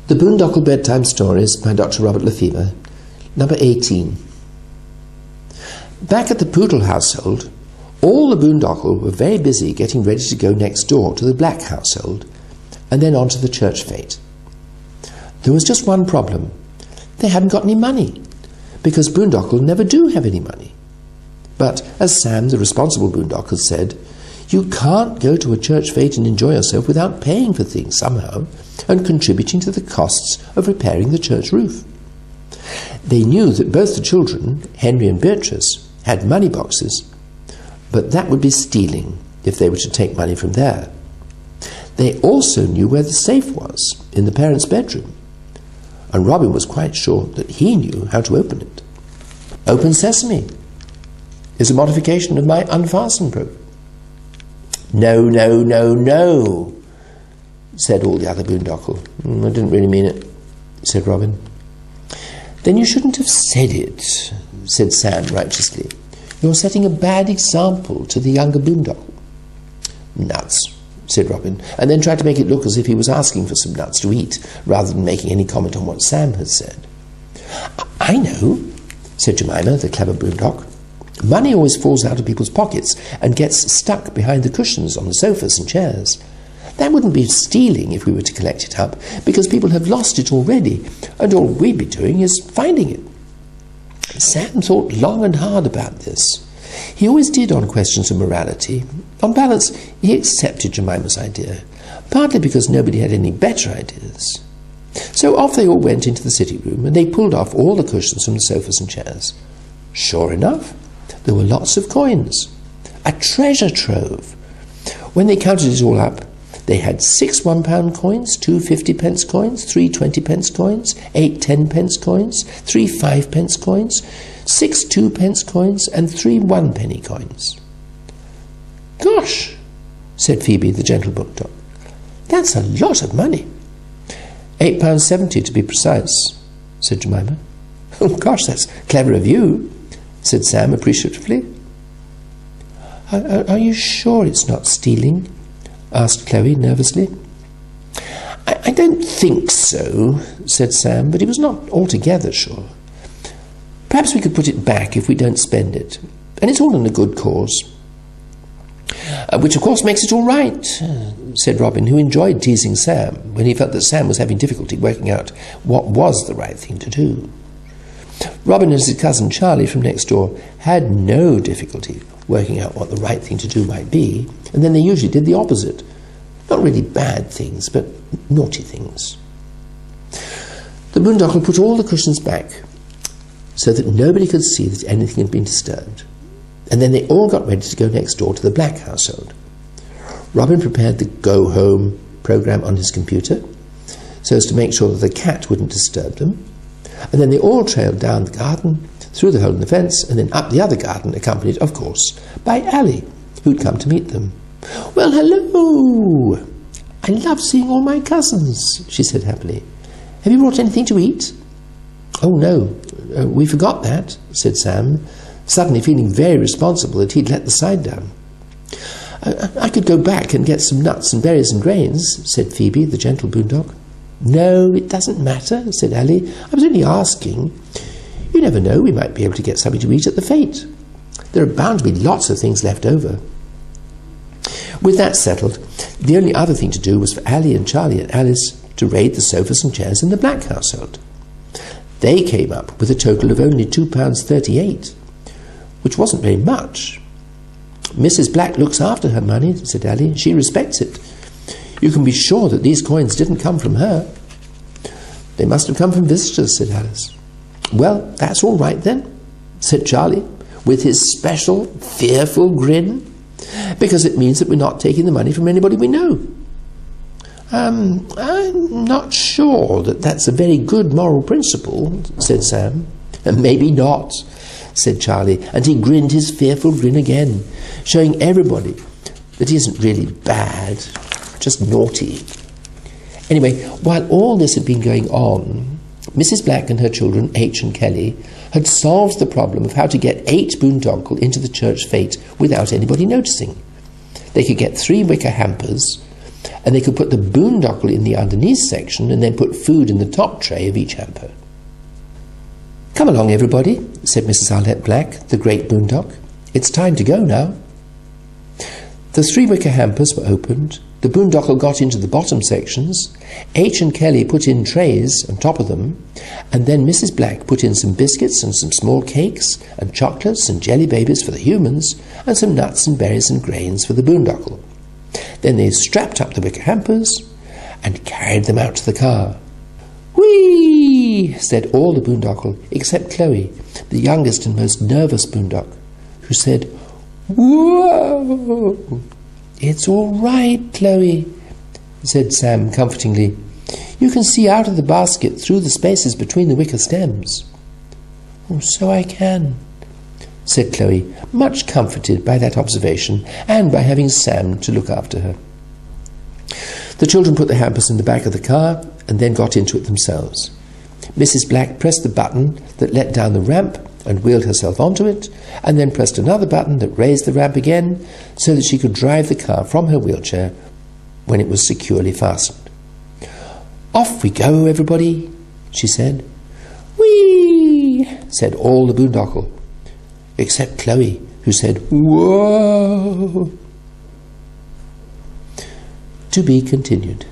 The Boondokl Bedtime Stories by Dr. Robert Lefevre, number 18. Back at the Poodle household, all the Boondokl were very busy getting ready to go next door to the Black household, and then on to the church fete. There was just one problem. They hadn't got any money, because Boondokl never do have any money. But, as Sam, the responsible Boondokl, said, you can't go to a church fete and enjoy yourself without paying for things somehow, and contributing to the costs of repairing the church roof. They knew that both the children, Henry and Beatrice, had money boxes, but that would be stealing if they were to take money from there. They also knew where the safe was, in the parents' bedroom, and Robin was quite sure that he knew how to open it. Open sesame is a modification of my unfasten program. No, no, no, no, said all the other Boondokl. I didn't really mean it, said Robin. Then you shouldn't have said it, said Sam righteously. You're setting a bad example to the younger Boondokl. Nuts, said Robin, and then tried to make it look as if he was asking for some nuts to eat, rather than making any comment on what Sam had said. I know, said Jemima, the clever Boondokl. Money always falls out of people's pockets and gets stuck behind the cushions on the sofas and chairs. That wouldn't be stealing if we were to collect it up, because people have lost it already, and all we'd be doing is finding it. Sam thought long and hard about this. He always did on questions of morality. On balance, he accepted Jemima's idea, partly because nobody had any better ideas. So off they all went into the sitting room, and they pulled off all the cushions from the sofas and chairs. Sure enough, there were lots of coins. A treasure trove. When they counted it all up, they had 6 £1 coins, 2 50-pence coins, 3 20-pence coins, 8 10-pence coins, 3 5-pence coins, 6 2-pence coins, and 3 1-penny coins. Gosh, said Phoebe, the gentle Boondokl. That's a lot of money. £8.70 to be precise, said Jemima. Oh, gosh, that's clever of you, said Sam appreciatively. Are you sure it's not stealing? Asked Chloe nervously. I don't think so, said Sam, but he was not altogether sure. Perhaps we could put it back if we don't spend it, and it's all in a good cause. Which of course makes it all right, said Robin, who enjoyed teasing Sam when he felt that Sam was having difficulty working out what was the right thing to do. Robin and his cousin Charlie from next door had no difficulty working out what the right thing to do might be, and then they usually did the opposite. Not really bad things, but naughty things. The Boondokl put all the cushions back so that nobody could see that anything had been disturbed, and then they all got ready to go next door to the Black household. Robin prepared the Go Home program on his computer so as to make sure that the cat wouldn't disturb them, and then they all trailed down the garden, through the hole in the fence, and then up the other garden, accompanied, of course, by Allie, who'd come to meet them. Well, hello! I love seeing all my cousins, she said happily. Have you brought anything to eat? Oh, no, we forgot that, said Sam, suddenly feeling very responsible that he'd let the side down. I could go back and get some nuts and berries and grains, said Phoebe, the gentle Boondokl. No, it doesn't matter, said Allie. I was only asking. You never know, we might be able to get something to eat at the fete. There are bound to be lots of things left over. With that settled, the only other thing to do was for Allie and Charlie and Alice to raid the sofas and chairs in the Black household. They came up with a total of only £2.38, which wasn't very much. Mrs. Black looks after her money, said Allie. She respects it. You can be sure that these coins didn't come from her. They must have come from visitors, said Alice. Well, that's all right then, said Charlie, with his special fearful grin, because it means that we're not taking the money from anybody we know. I'm not sure that that's a very good moral principle, said Sam. Maybe not, said Charlie, and he grinned his fearful grin again, showing everybody that he isn't really bad, just naughty. Anyway, while all this had been going on, Mrs. Black and her children, H and Kelly, had solved the problem of how to get 8 Boondokl into the church fete without anybody noticing. They could get 3 wicker hampers, and they could put the boondokl in the underneath section and then put food in the top tray of each hamper. "Come along, everybody," said Mrs. Arlette Black, the great boondok. "It's time to go now." The 3 wicker hampers were opened. The boondokl got into the bottom sections. H and Kelly put in trays on top of them, and then Mrs. Black put in some biscuits and some small cakes and chocolates and jelly babies for the humans and some nuts and berries and grains for the boondokl. Then they strapped up the wicker hampers and carried them out to the car. "Whee!" said all the boondokl except Chloe, the youngest and most nervous boondok, who said, "Whoa!" "It's all right, Chloe," said Sam comfortingly. "You can see out of the basket through the spaces between the wicker stems." "Oh, so I can," said Chloe, much comforted by that observation and by having Sam to look after her. The children put the hampers in the back of the car and then got into it themselves. Mrs. Black pressed the button that let down the ramp and wheeled herself onto it, and then pressed another button that raised the ramp again so that she could drive the car from her wheelchair when it was securely fastened. "Off we go, everybody," she said. "Whee!" said all the boondokl, except Chloe, who said, "Whoa!" To be continued.